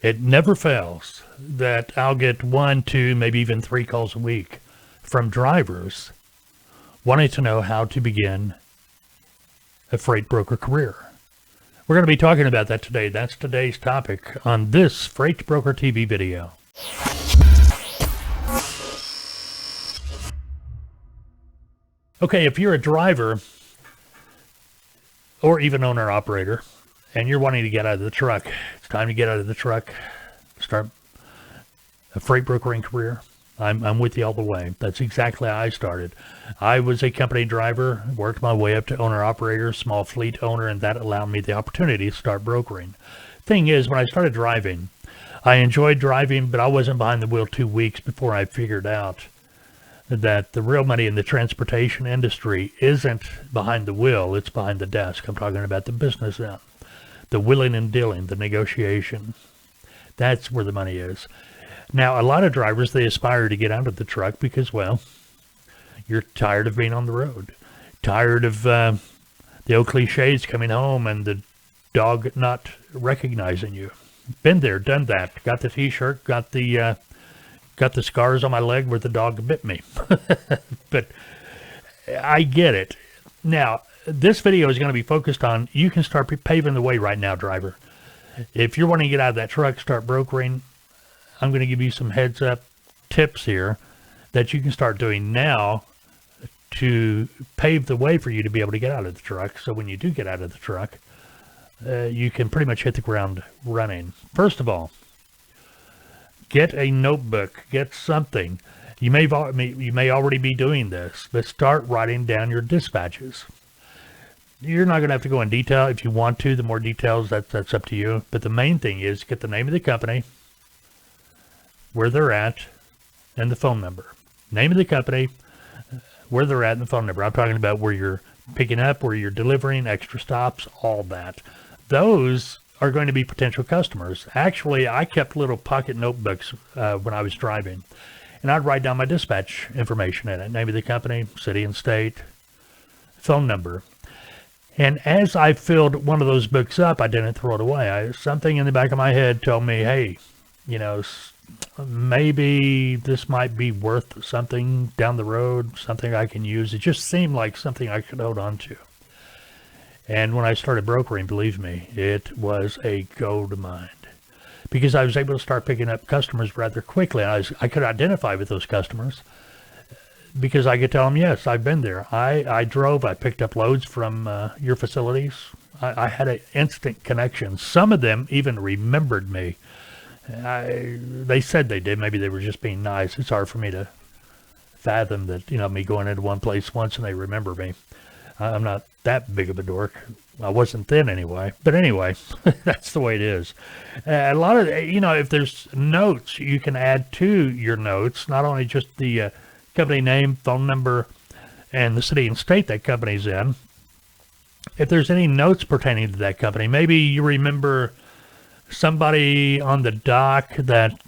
It never fails that I'll get 1, 2, maybe even 3 calls a week from drivers wanting to know how to begin a freight broker career. We're going to be talking about that today. That's today's topic on this Freight Broker TV video. Okay, if you're a driver or even owner-operator and you're wanting to get out of the truck, it's time to get out of the truck, start a freight brokering career. I'm with you all the way. That's exactly how I started. I was a company driver, worked my way up to owner-operator, small fleet owner, and that allowed me the opportunity to start brokering. Thing is, when I started driving, I enjoyed driving, but I wasn't behind the wheel 2 weeks before I figured out that the real money in the transportation industry isn't behind the wheel, it's behind the desk. I'm talking about the business end, the willing and dealing, the negotiation. That's where the money is. Now, a lot of drivers, they aspire to get out of the truck because, well, you're tired of being on the road, tired of the old cliches coming home and the dog not recognizing you. Been there, done that. Got the T-shirt, got the scars on my leg where the dog bit me. But I get it. Now, this video is going to be focused on, you can start paving the way right now, driver. If you're wanting to get out of that truck, start brokering, I'm going to give you some heads up tips here that you can start doing now to pave the way for you to be able to get out of the truck. So when you do get out of the truck, you can pretty much hit the ground running. First of all, get a notebook, get something. You may already be doing this, but start writing down your dispatches. You're not going to have to go in detail. If you want to, the more details, that's up to you. But the main thing is get the name of the company, where they're at, and the phone number. Name of the company, where they're at, and the phone number. I'm talking about where you're picking up, where you're delivering, extra stops, all that. Those are going to be potential customers. Actually, I kept little pocket notebooks when I was driving, and I'd write down my dispatch information in it. Name of the company, city and state, phone number. And as I filled one of those books up, I didn't throw it away. Something in the back of my head told me, hey, maybe this might be worth something down the road, something I can use. It just seemed like something I could hold on to. And when I started brokering, believe me, it was a gold mine because I was able to start picking up customers rather quickly. I could identify with those customers because I could tell them, yes, I've been there. I drove, I picked up loads from your facilities. I had an instant connection. Some of them even remembered me. They said they did. Maybe they were just being nice. It's hard for me to fathom that, me going into one place once and they remember me. I'm not that big of a dork. I wasn't then anyway. But anyway, that's the way it is. A lot of, if there's notes you can add to your notes, not only just the company name, phone number, and the city and state that company's in. If there's any notes pertaining to that company, maybe you remember somebody on the dock that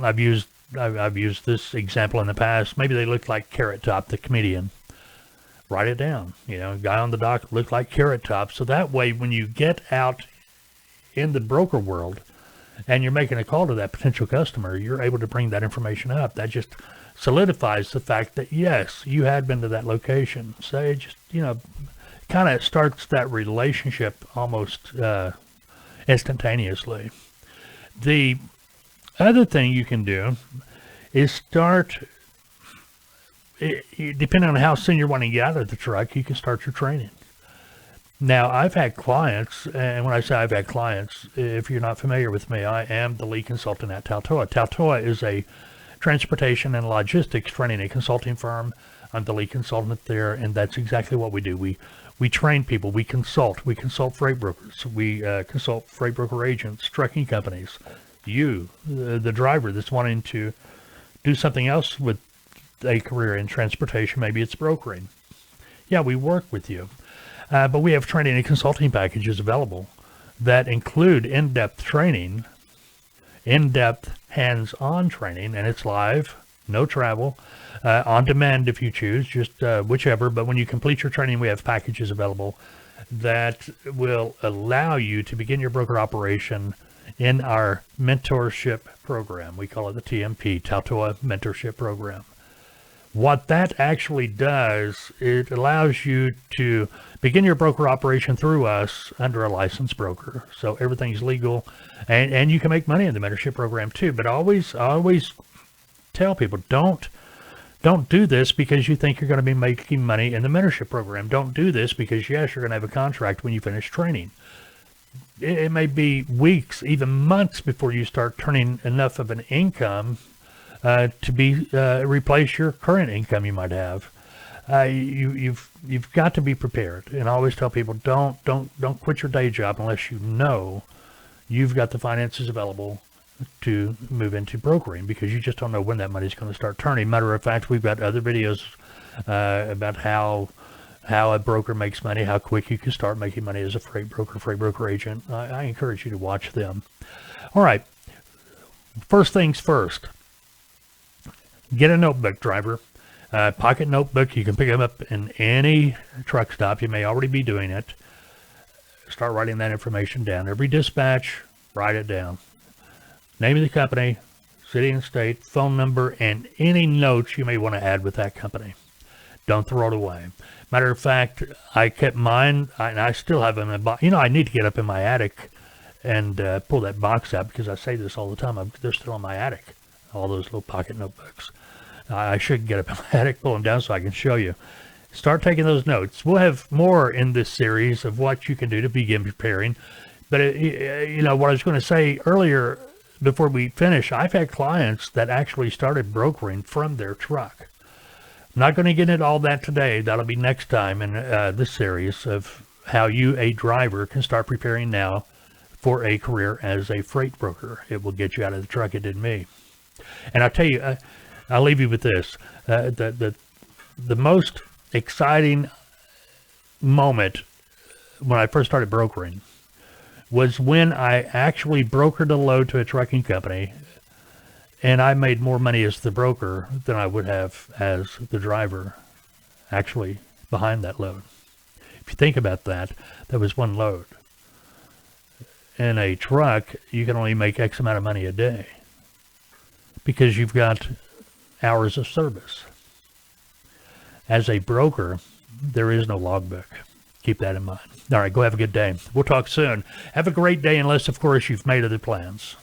I've used this example in the past. Maybe they looked like Carrot Top, the comedian. Write it down. Guy on the dock looked like Carrot Top. So that way, when you get out in the broker world and you're making a call to that potential customer, you're able to bring that information up. That just solidifies the fact that, yes, you had been to that location. So it just, kind of starts that relationship almost instantaneously. The other thing you can do is start, depending on how soon you're wanting to get out of the truck, you can start your training. Now, I've had clients, and when I say I've had clients, if you're not familiar with me, I am the lead consultant at Taltoa. Taltoa is a transportation and logistics training and consulting firm. I'm the lead consultant there, and that's exactly what we do. We train people. We consult freight brokers. We consult freight broker agents, trucking companies. You, the driver that's wanting to do something else with a career in transportation, maybe it's brokering. Yeah, we work with you. But we have training and consulting packages available that include in-depth training, in-depth hands-on training, and it's live, no travel, on demand if you choose, just whichever. But when you complete your training, we have packages available that will allow you to begin your broker operation in our mentorship program. We call it the TMP, Tautoa Mentorship Program. What that actually does, it allows you to begin your broker operation through us under a licensed broker. So everything's legal, and you can make money in the mentorship program too. But I always tell people, don't do this because you think you're going to be making money in the mentorship program. Don't do this because, yes, you're going to have a contract when you finish training. It may be weeks, even months before you start turning enough of an income to replace your current income you might have. You've got to be prepared. And I always tell people, don't quit your day job unless you know you've got the finances available to move into brokering, because you just don't know when that money's going to start turning. Matter of fact, we've got other videos about how a broker makes money, how quick you can start making money as a freight broker agent. I encourage you to watch them. All right. First things first. Get a notebook, driver. Pocket notebook. You can pick them up in any truck stop. You may already be doing it. Start writing that information down. Every dispatch, write it down. Name of the company, city and state, phone number, and any notes you may want to add with that company. Don't throw it away. Matter of fact, I kept mine, and I still have them in a box. I need to get up in my attic and pull that box out, because I say this all the time. They're still in my attic, all those little pocket notebooks. I should get up in my attic, pull them down so I can show you. Start taking those notes. We'll have more in this series of what you can do to begin preparing. But, what I was going to say earlier before we finish, I've had clients that actually started brokering from their truck. I'm not going to get into all that today. That'll be next time in this series of how you, a driver, can start preparing now for a career as a freight broker. It will get you out of the truck. It did me. And I'll tell you, I'll leave you with this. The most exciting moment when I first started brokering was when I actually brokered a load to a trucking company, and I made more money as the broker than I would have as the driver actually behind that load. If you think about that, that was one load. In a truck, you can only make X amount of money a day because you've got hours of service. As a broker, there is no logbook. Keep that in mind. All right, go have a good day. We'll talk soon. Have a great day, unless, of course, you've made other plans.